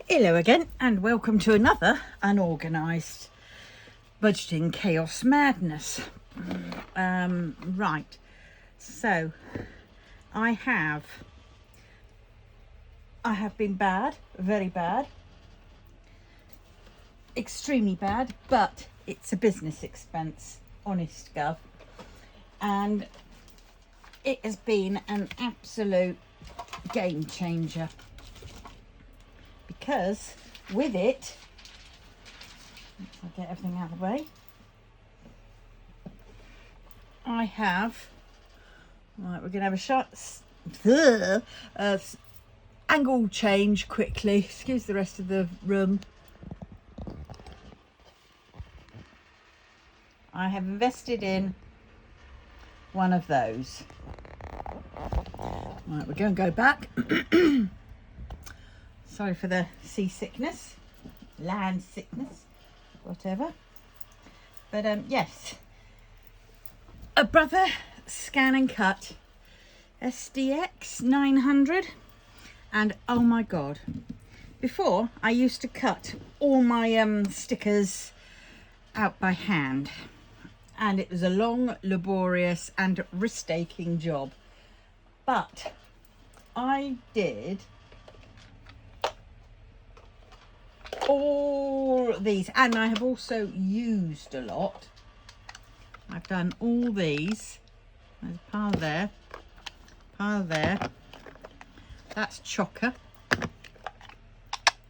Hello again and welcome to another unorganised budgeting chaos madness. Right, so I have been bad, very bad, extremely bad, but it's a business expense, honest gov, and it has been an absolute game changer. Because with it, I'll get everything out of the way, I have, right, we're going to have a shot, angle change quickly, excuse the rest of the room. I have invested in one of those. Right, we're going to go back. Sorry for the seasickness, land sickness, whatever. But yes, a Brother Scan and Cut SDX 900, and oh my god, before I used to cut all my stickers out by hand, and it was a long, laborious and risk-taking job, but I did all these, and I have also used a lot. I've done all these. There's a pile there, that's chocker,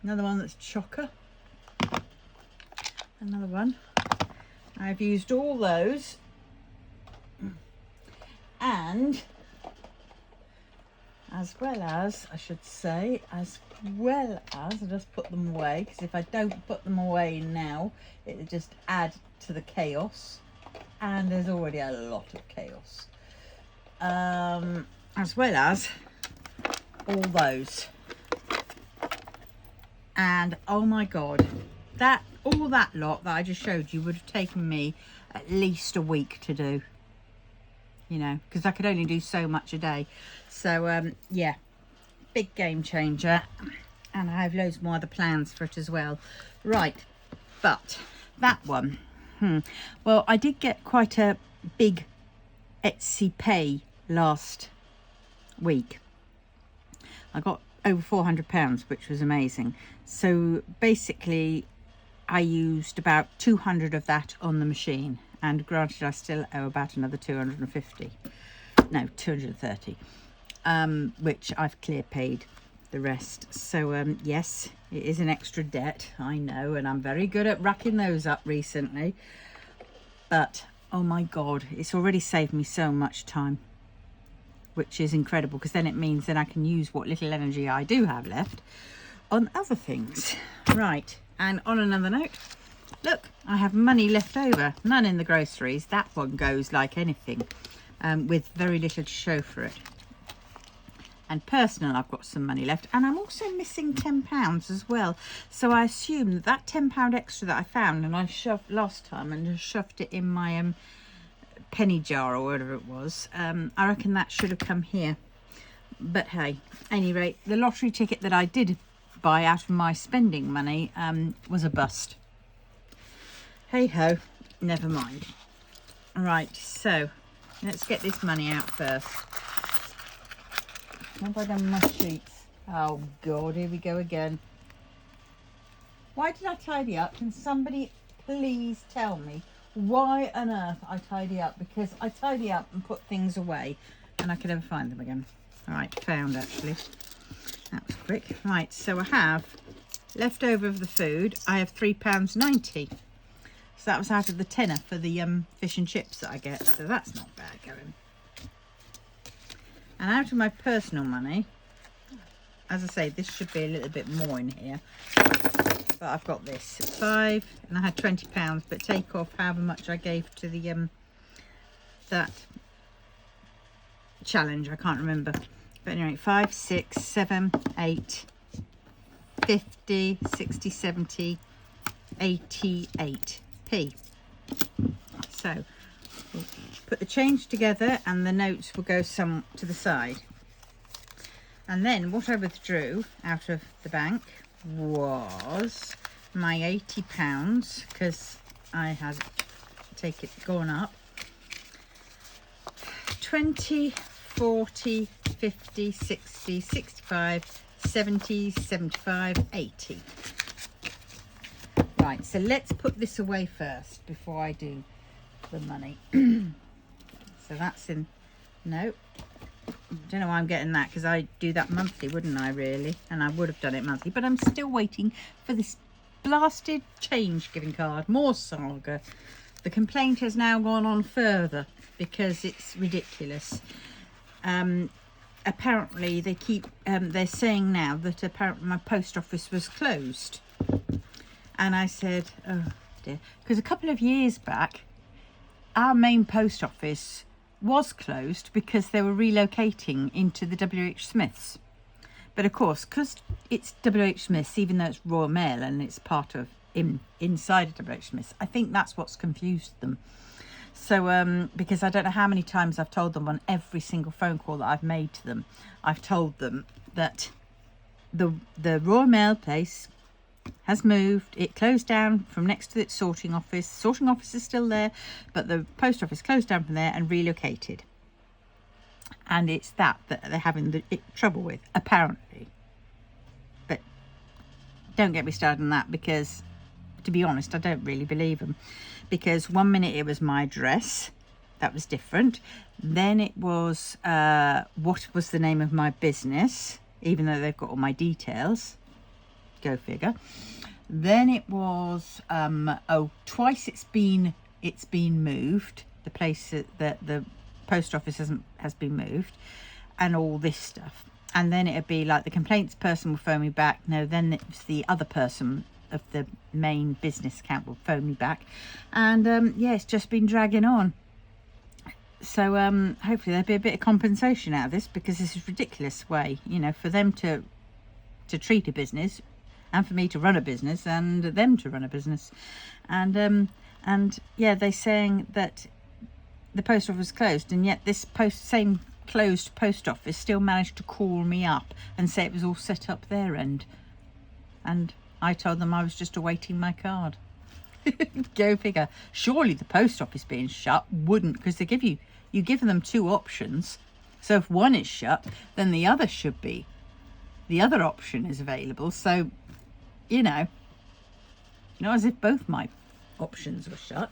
another one that's chocker, another one. I've used all those, and as well as, I should say, as well as, I just put them away, because if I don't put them away now, it'll just add to the chaos, and there's already a lot of chaos. As well as all those, and oh my god, that all that lot that I just showed you would have taken me at least a week to do, you know, because I could only do so much a day. So yeah, big game changer, and I have loads more other plans for it as well. Right, but that one, well, I did get quite a big Etsy pay last week. I got over £400, which was amazing. So basically I used about 200 of that on the machine, and granted I still owe about another 250, no, 230, which I've clear paid the rest. So yes, it is an extra debt, I know, and I'm very good at racking those up recently, but oh my god, it's already saved me so much time, which is incredible, because then it means that I can use what little energy I do have left on other things. Right, and on another note, look, I have money left over, none in the groceries. That one goes like anything, with very little to show for it. And personal, I've got some money left, and I'm also missing £10 as well. So I assume that that £10 extra that I found, and I shoved last time and just shoved it in my penny jar or whatever it was, I reckon that should have come here. But hey, any rate, the lottery ticket that I did buy out of my spending money was a bust. Hey ho, never mind. Right, so let's get this money out first. What have I done with my sheets? Oh god, here we go again. Why did I tidy up? Can somebody please tell me why on earth I tidy up? Because I tidy up and put things away and I can never find them again. Alright, found actually. That was quick. Right, so I have left over of the food. I have £3.90. So that was out of the tenner for the fish and chips that I get. So that's not bad going. And out of my personal money, as I say, this should be a little bit more in here, but I've got this 5, and I had £20, but take off however much I gave to the that challenge, I can't remember, but anyway, 5, 6, 7, 8, 50, 60, 70, 88p. So we'll put the change together, and the notes will go some to the side. And then what I withdrew out of the bank was my £80, because I had gone up. 20, 40, 50, 60, 65, 70, 75, 80. Right, so let's put this away first before I do the money. So that's in, no, don't know why I'm getting that, because I do that monthly, wouldn't I, really? And I would have done it monthly, but I'm still waiting for this blasted change giving card. More saga. The complaint has now gone on further because it's ridiculous. Apparently they keep they're saying now that apparently my post office was closed, and I said, oh dear, because a couple of years back our main post office was closed because they were relocating into the WH Smiths. But of course, because it's WH Smiths, even though it's Royal Mail and it's part of inside of WH Smiths, I think that's what's confused them. So because I don't know how many times I've told them on every single phone call that I've made to them, I've told them that the Royal Mail place has moved. It closed down from next to its sorting office. Sorting office is still there, but the post office closed down from there and relocated. And it's that they're having the trouble with, apparently. But don't get me started on that, because to be honest, I don't really believe them. Because one minute it was my address, that was different. Then it was what was the name of my business, even though they've got all my details. Go figure. Then it was twice it's been moved. The place that the post office has been moved, and all this stuff. And then it'd be like the complaints person will phone me back. No, then it's the other person of the main business account will phone me back, and yeah, it's just been dragging on. So hopefully there'll be a bit of compensation out of this, because this is a ridiculous way, you know, for them to treat a business, and for me to run a business, and them to run a business. And yeah, they're saying that the post office closed, and yet this same closed post office still managed to call me up and say it was all set up their end. And I told them I was just awaiting my card. Go figure. Surely the post office being shut wouldn't, because they you give them two options. So if one is shut, then the other should be. The other option is available. So, you know, not as if both my options were shut.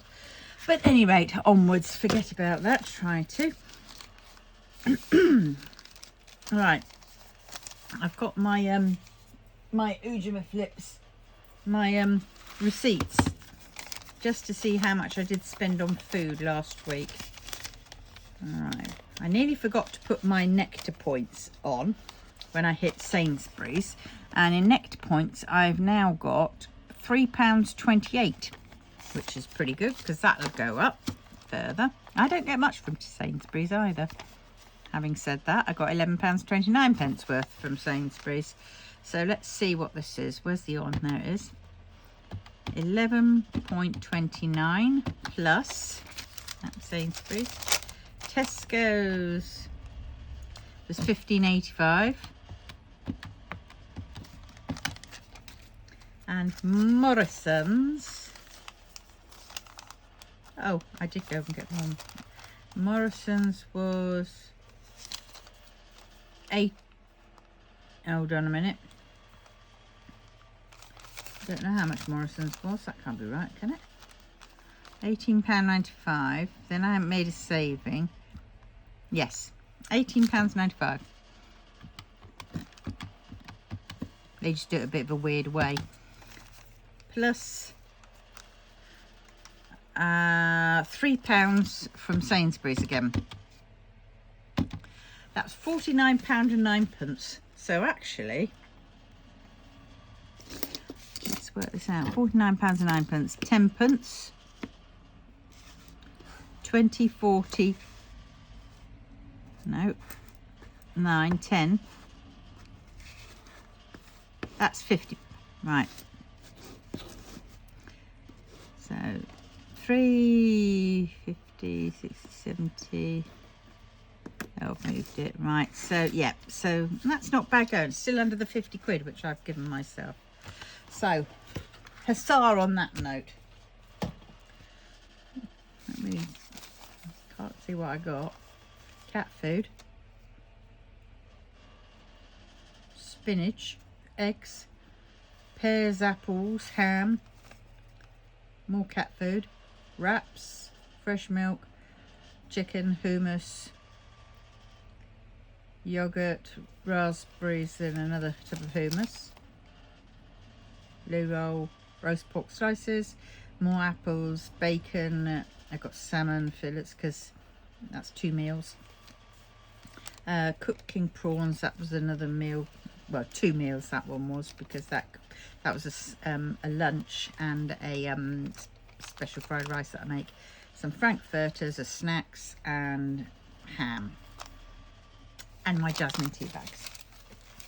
But at any rate, onwards. Forget about that. Try to. Right. I've got my my Ujima Flips, my receipts, just to see how much I did spend on food last week. Alright, I nearly forgot to put my Nectar points on when I hit Sainsbury's, and in Nectar points I've now got £3.28, which is pretty good, because that'll go up further. I don't get much from Sainsbury's either. Having said that, I got £11.29 worth from Sainsbury's. So let's see what this is. Where's the on? There it is. 11.29 plus, that's Sainsbury's. Tesco's was £15.85. And Morrison's, oh, I did go and get one. Morrison's was hold on a minute. Don't know how much Morrison's was. That can't be right, can it? £18.95. Then I haven't made a saving. Yes, £18.95. They just do it a bit of a weird way. Plus £3 from Sainsbury's again. That's £49.09. So actually, let's work this out. £49.09, 10 pence, 20, 40, no, 9, 10. That's 50, right. So 3, 50, 60, 70. I've moved it, right. So yeah, so that's not bad going. It's still under the 50 quid, which I've given myself. So, huzzah on that note. Can't see what I got. Cat food, spinach, eggs, pears, apples, ham, more cat food, wraps, fresh milk, chicken, hummus, yogurt, raspberries and another type of hummus, loo roll, roast pork slices, more apples, bacon. I've got salmon fillets because that's 2 meals. Cooked king prawns, that was another meal. Well, 2 meals that one was, because that was a lunch and a special fried rice that I make. Some frankfurters as snacks and ham. And my jasmine tea bags.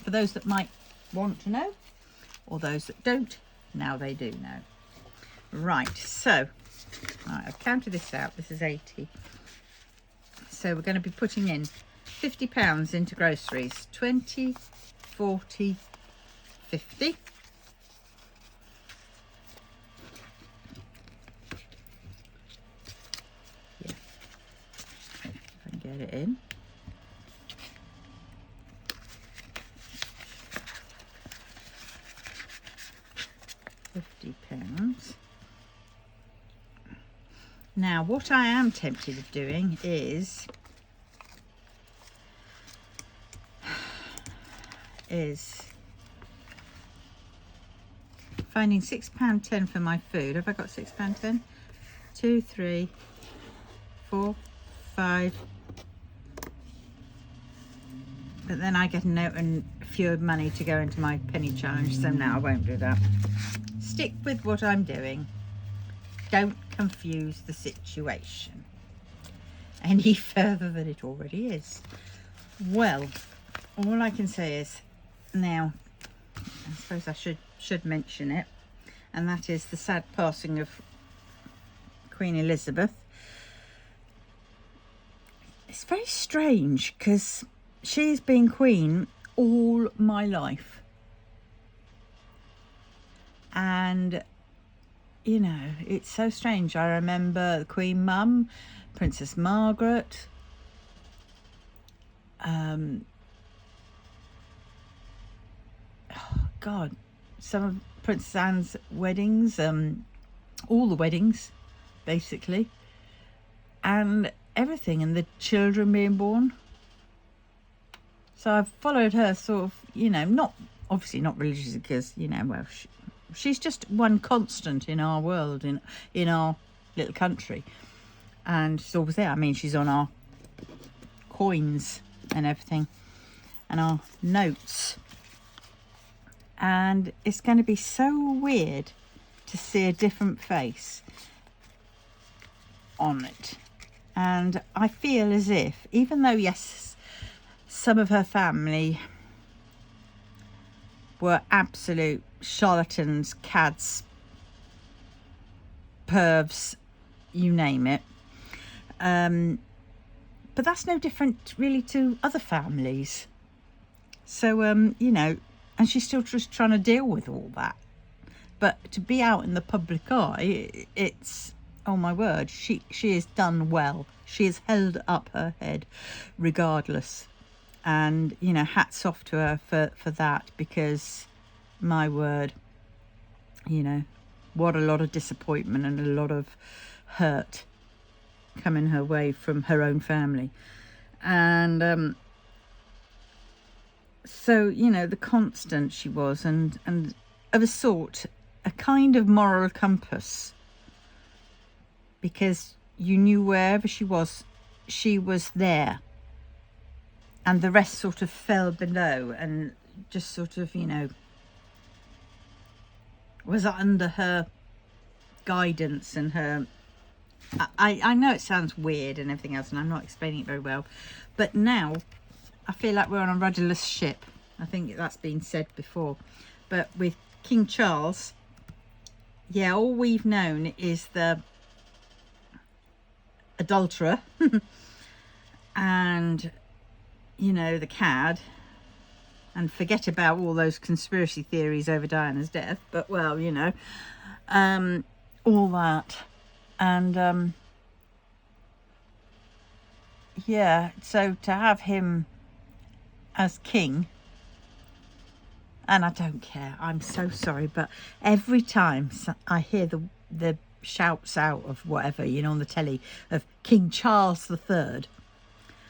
For those that might want to know, or those that don't, now they do know. Right, so I've counted this out. This is 80. So we're going to be putting in £50 into groceries. 20, 40, 50. Yeah, if I can get it in. £50. Now, what I am tempted of doing is finding £6.10 for my food. Have I got £6.10? 2, 3, 4, 5. But then I get a note and fewer money to go into my penny challenge, so no, I won't do that. Stick with what I'm doing. Don't confuse the situation any further than it already is. Well, all I can say is, now, I suppose I should mention it, and that is the sad passing of Queen Elizabeth. It's very strange because she's been queen all my life, and you know, it's so strange. I remember the Queen Mum, Princess Margaret, oh God, some of Princess Anne's weddings, all the weddings, basically, and everything, and the children being born. So I've followed her sort of, you know, not obviously not religiously, because, you know, well, she's just one constant in our world, in our little country, and she's always there. I mean, she's on our coins and everything, and our notes, and it's going to be so weird to see a different face on it. And I feel as if, even though yes, some of her family were absolute charlatans, cads, pervs, you name it, but that's no different really to other families. So you know, and she's still just trying to deal with all that. But to be out in the public eye, it's, oh my word, she has done well. She has held up her head regardless. And, you know, hats off to her for that, because, my word, you know, what a lot of disappointment and a lot of hurt coming her way from her own family. And so, you know, the constant she was, and of a sort, a kind of moral compass, because you knew wherever she was there, and the rest sort of fell below and just sort of, you know, was under her guidance and her, I know it sounds weird and everything else, and I'm not explaining it very well, but now I feel like we're on a rudderless ship. I think that's been said before. But with King Charles, yeah, all we've known is the adulterer and, you know, the cad, and forget about all those conspiracy theories over Diana's death. But, well, you know, all that. And, yeah, so to have him as king, and I don't care, I'm so sorry, but every time I hear the shouts out of whatever, you know, on the telly of King Charles III,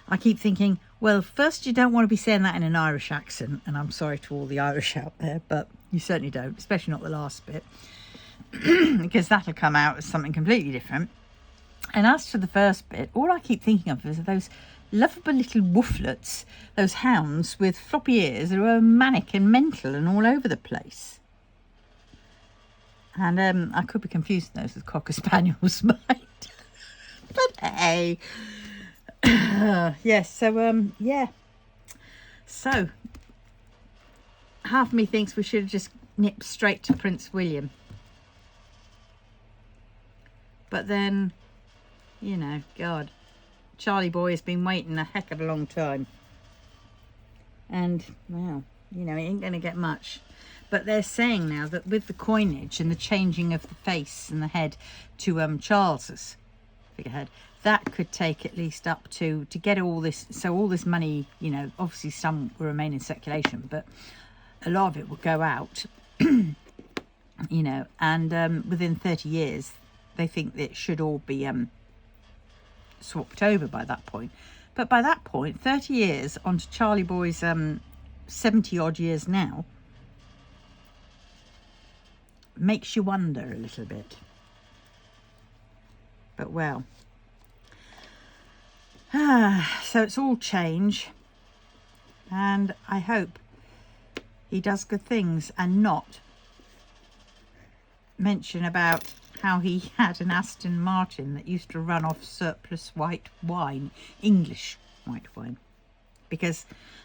I keep thinking, well, first, you don't want to be saying that in an Irish accent, and I'm sorry to all the Irish out there, but you certainly don't, especially not the last bit, because that'll come out as something completely different. And as to the first bit, all I keep thinking of is those lovable little wooflets, those hounds with floppy ears who are manic and mental and all over the place. And I could be confusing those with Cocker Spaniels, mate. But hey. Yes, so, yeah. So, half of me thinks we should have just nipped straight to Prince William. But then, you know, God, Charlie boy has been waiting a heck of a long time. And, well, you know, it ain't going to get much. But they're saying now that with the coinage and the changing of the face and the head to Charles's figurehead, that could take at least up to get all this. So all this money, you know, obviously some will remain in circulation, but a lot of it will go out, you know, and within 30 years, they think that it should all be swapped over by that point. But by that point, 30 years onto Charlie Boy's 70 odd years now, makes you wonder a little bit. But well, so it's all change, and I hope he does good things and not mention about how he had an Aston Martin that used to run off surplus white wine, English white wine, because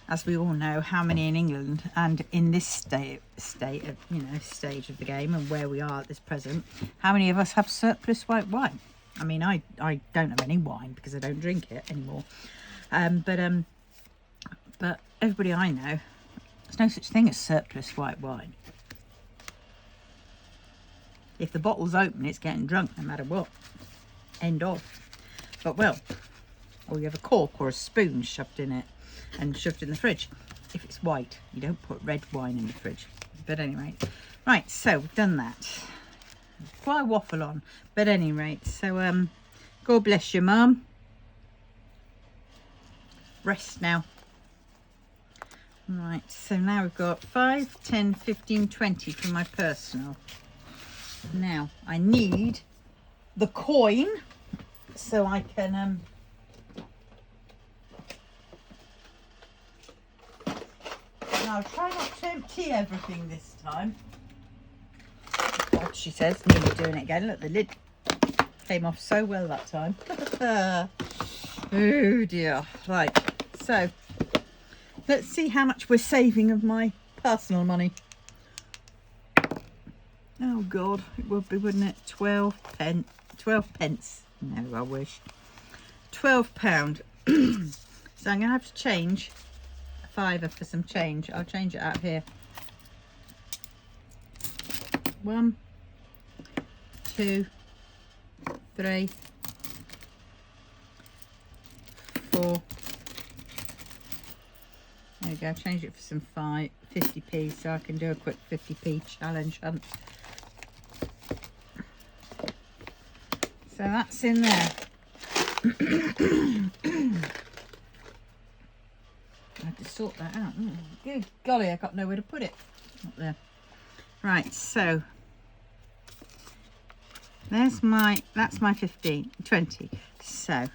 as we all know, how many in England and in this state of, you know, stage of the game and where we are at this present, how many of us have surplus white wine? I mean, I don't have any wine because I don't drink it anymore. But everybody I know, there's no such thing as surplus white wine. If the bottle's open, it's getting drunk no matter what. End of. But well, or you have a cork or a spoon shoved in it and shoved in the fridge. If it's white, you don't put red wine in the fridge. But anyway, right, so we've done that. Before I waffle on, but at any rate, so God bless you, Mum. Rest now. Right, so now we've got 5, 10, 15, 20 for my personal. Now I need the coin so I can I'll try not to empty everything this time. God, she says, nearly doing it again. Look, the lid came off so well that time. Oh dear. Right, so let's see how much we're saving of my personal money. Oh God, it would be, wouldn't it? 12 pence. No, I wish. £12. So I'm going to have to change a fiver for some change. I'll change it out here. 1, 2, 3, 4. There we go. Change it for some 50p so I can do a quick 50p challenge hunt. So that's in there. I had to sort that out. Oh, good golly, I got nowhere to put it. Not there. Right, so that's my 20. So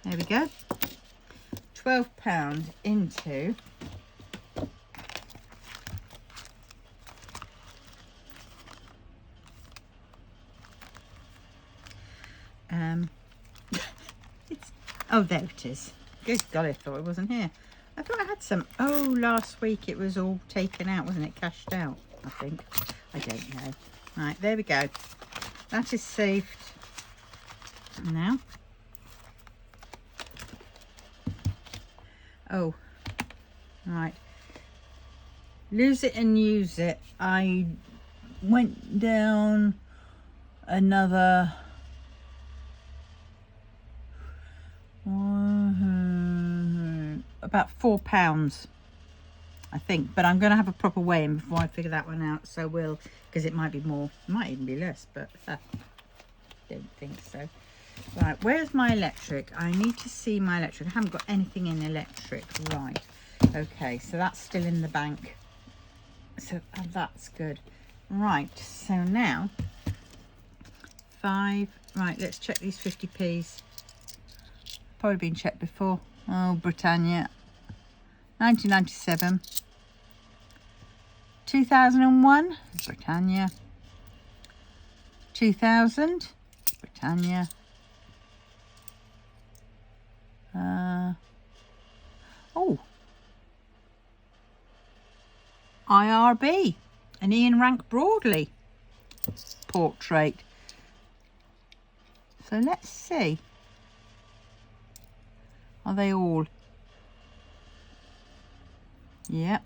there we go. £12 into oh, there it is. Good golly, I thought it wasn't here. I thought I had some. Oh, last week it was all taken out, wasn't it? Cashed out, I think. I don't know. Right, there we go. That is saved now. Oh, right. Lose it and use it. I went down another about £4, I think, but I'm going to have a proper weigh-in before I figure that one out. So we'll, because it might be more, it might even be less, but don't think so. Right, where's my electric? I need to see my electric. I haven't got anything in electric. Right, okay, so that's still in the bank, so that's good. Right, so now 5. Right, let's check these 50p's. Probably been checked before. Oh, Britannia, 1997, 2001, Britannia, 2000, Britannia, oh, IRB, an Ian Rank Broadley portrait. So let's see. Are they all? Yep.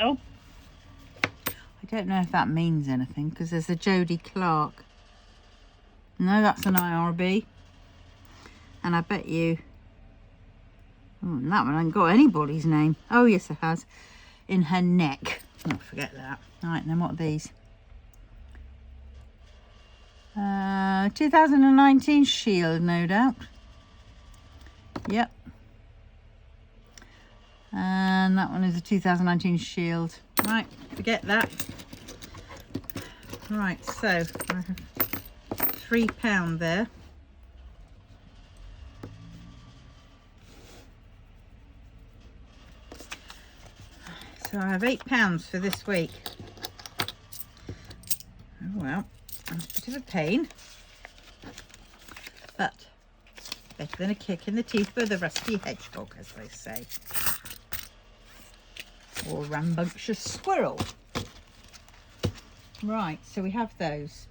Oh, I don't know if that means anything because there's a Jodie Clark. No, that's an IRB. And I bet you, oh, and that one hasn't got anybody's name. Oh yes, it has. In her neck. Oh, forget that. Right, then what are these? 2019 Shield, no doubt. Yep. And that one is a 2019 Shield. Right, forget that. Right, so I have £3 there. So I have £8 for this week. Oh well, that's a bit of a pain, but better than a kick in the teeth for the rusty hedgehog, as they say, or rambunctious squirrel. Right, so we have those.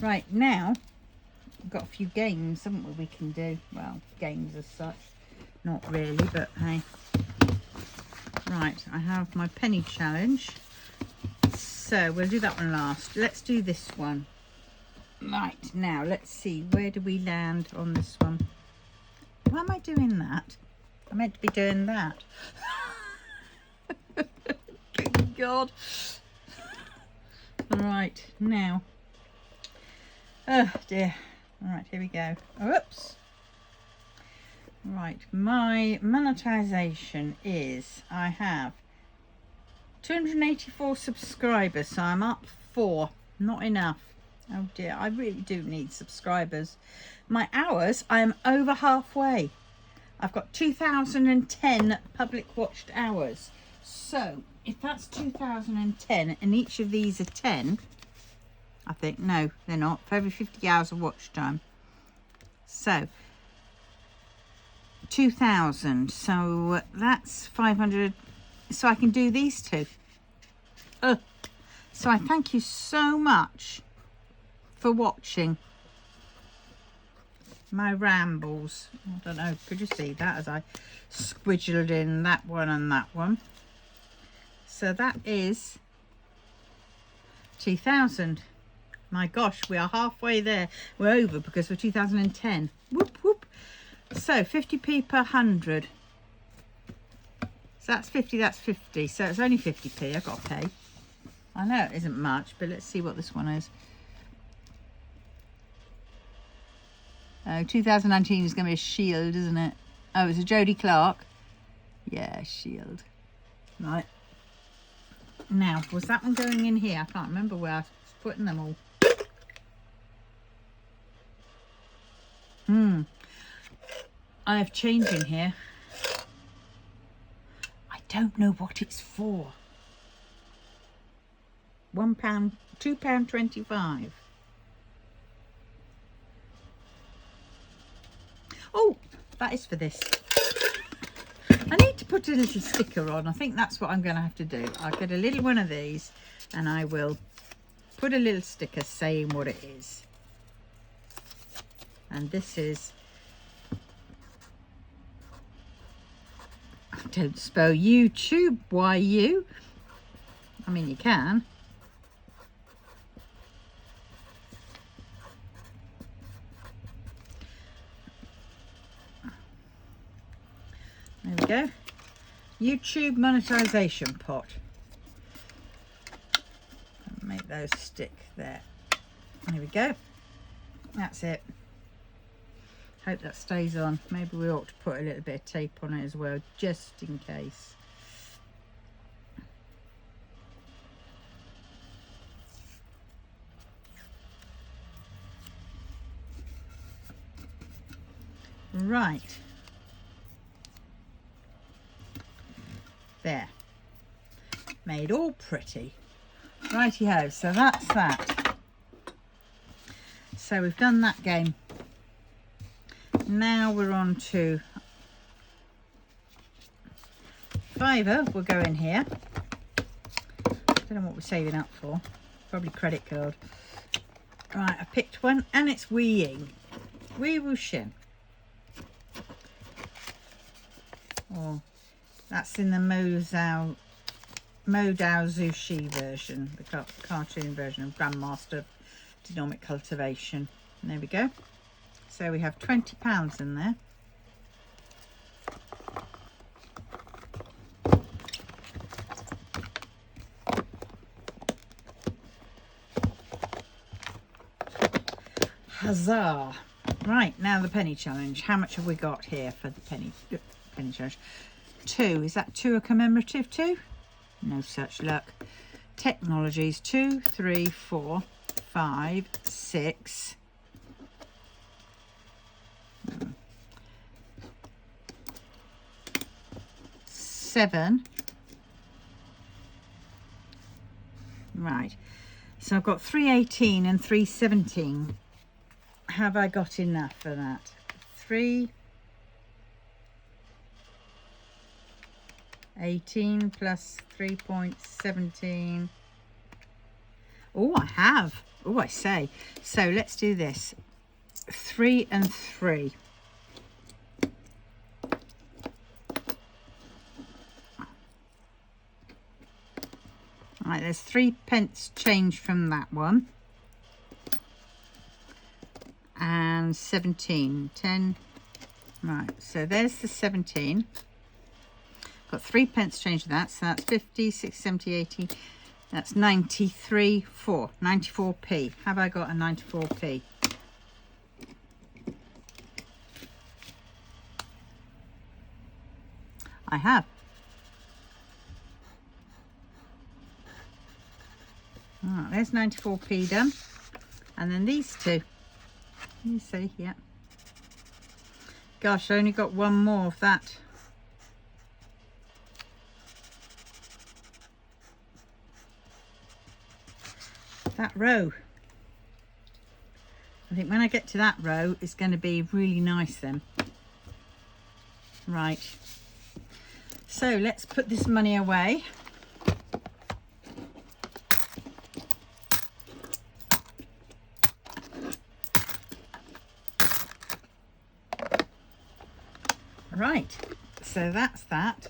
Right, now we've got a few games, haven't we can do? Well, games as such, not really, but hey. Right, I have my penny challenge, so we'll do that one last. Let's do this one. Right, now let's see, where do we land on this one? Why am I doing that? I meant to be doing that. Good God. Right, now. Oh dear. Alright, here we go. Oops. Right, my monetization is, I have 284 subscribers, so I'm up 4. Not enough. Oh dear, I really do need subscribers. My hours, I am over halfway. I've got 2010 public watched hours. So if that's 2010 and each of these are 10, I think, no, they're not, for every 50 hours of watch time. So 2000, so that's 500, so I can do these two. So I thank you so much for watching my rambles. I don't know, could you see that as I squidgled in that one and that one? So that is 2000. My gosh, we are halfway there. We're over because we're 2010. Whoop whoop. So 50p per 100. So that's 50, that's 50. So it's only 50p I've got to pay. I know it isn't much, but let's see what this one is. 2019 is going to be a Shield, isn't it? Oh, it's a Jodie Clark. Yeah, Shield. Right. Now, was that one going in here? I can't remember where I was putting them all. I have change in here. I don't know what it's for. £1, £2.25. Oh, that is for this. I need to put a little sticker on. I think that's what I'm going to have to do. I'll get a little one of these and I will put a little sticker saying what it is. And this is don't spell YouTube. Why you? I mean, you can. There we go. YouTube monetization pot. Make those stick there. There we go. That's it. Hope that stays on. Maybe we ought to put a little bit of tape on it as well, just in case. Right. There. Made all pretty. Righty-ho, so that's that. So we've done that game. Now we're on to Fiverr. We'll go in here. Don't know what we're saving up for. Probably credit card. Right, I picked one and it's Wee Woo Shin. Oh, that's in the Modao Zushi version, the cartoon version of Grandmaster Dynamic Cultivation. And there we go. So we have £20 in there. Huzzah! Right, now the penny challenge. How much have we got here for the penny challenge? 2. Is that 2 a commemorative 2? No such luck. Technologies 2, 3, 4, 5, 6. 7. Right, so I've got 318 and 317. Have I got enough for that? 318 plus 3.17. Oh, I have. Oh, I say. So let's do this. 3 and 3. Right, there's 3p change from that one. And 17. 10. Right, so there's the 17. Got 3p change to that, so that's 50, 60, 70, 80. That's 93, 4. 94p. Have I got a 94p? I have. Right, there's 94p done. And then these two. You see, yeah. Gosh, I only got one more of that. That row. I think when I get to that row, it's going to be really nice then. Right. So let's put this money away. Right, so that's that,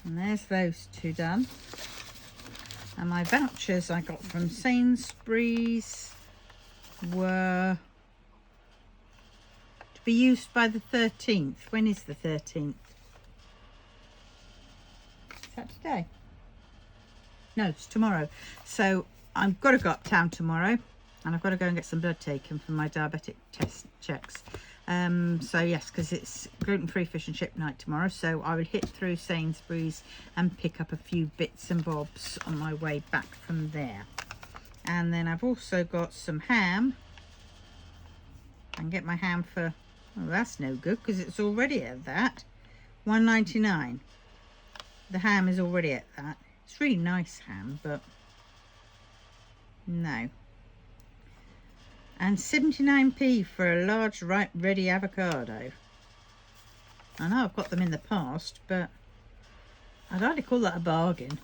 and there's those two done. And my vouchers I got from Sainsbury's were to be used by the 13th. When is the 13th? Is that today? No, it's tomorrow. So I've got to go uptown tomorrow, and I've got to go and get some blood taken for my diabetic test checks. So yes, because it's gluten-free fish and chip night tomorrow, so I will hit through Sainsbury's and pick up a few bits and bobs on my way back from there. And then I've also got some ham. I can get my ham for, oh, that's no good because it's already at that, £1.99. The ham is already at that. It's really nice ham, but no. And 79p for a large ripe ready avocado. I know I've got them in the past, but I'd hardly call that a bargain.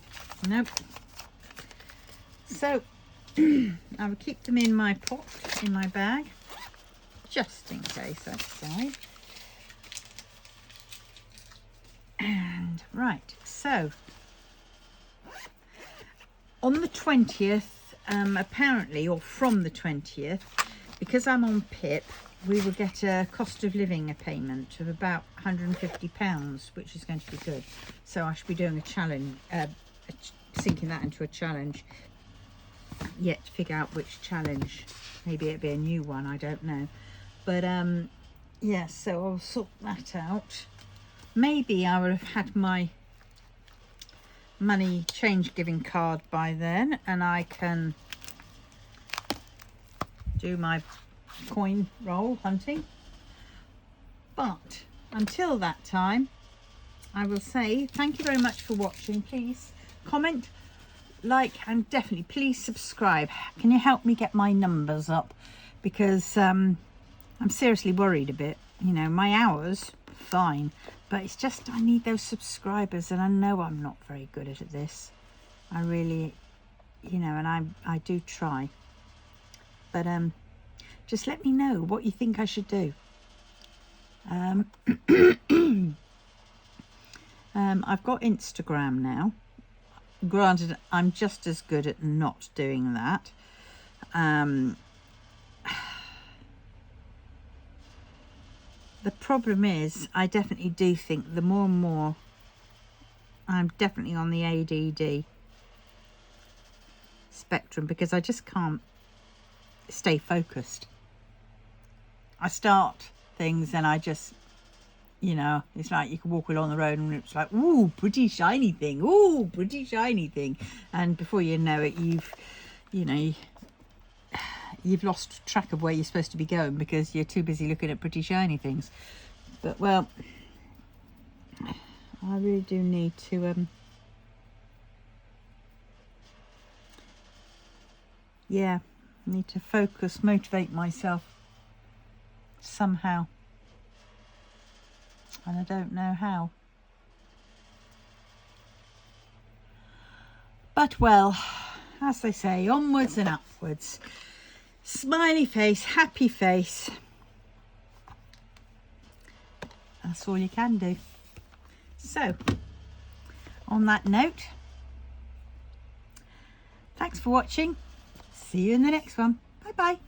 Nope. So I will keep them in my pot, in my bag, just in case I decide. Right, so on the 20th, apparently, or from the 20th, because I'm on PIP, we will get a cost of living payment of about £150, which is going to be good. So I should be doing a challenge, sinking that into a challenge. Yet to figure out which challenge. Maybe it'll be a new one, I don't know. But yeah, so I'll sort that out. Maybe I will have had my money change giving card by then, and I can do my coin roll hunting. But until that time, I will say thank you very much for watching. Please comment, like, and definitely please subscribe. Can you help me get my numbers up? Because I'm seriously worried a bit. You know, my hours fine, but it's just I need those subscribers, and I know I'm not very good at this. I really, you know, and I do try, but just let me know what you think I should do. I've got Instagram now. Granted, I'm just as good at not doing that. The problem is, I definitely do think the more and more I'm definitely on the ADD spectrum, because I just can't stay focused. I start things and I just, you know, it's like you can walk along the road and it's like, ooh, pretty shiny thing, ooh, pretty shiny thing, and before you know it, you've lost track of where you're supposed to be going because you're too busy looking at pretty shiny things. But well, I really do need to yeah, need to focus, motivate myself somehow, and I don't know how. But well, as they say, onwards and upwards. Smiley face, happy face. That's all you can do. So, on that note, thanks for watching. See you in the next one. Bye bye.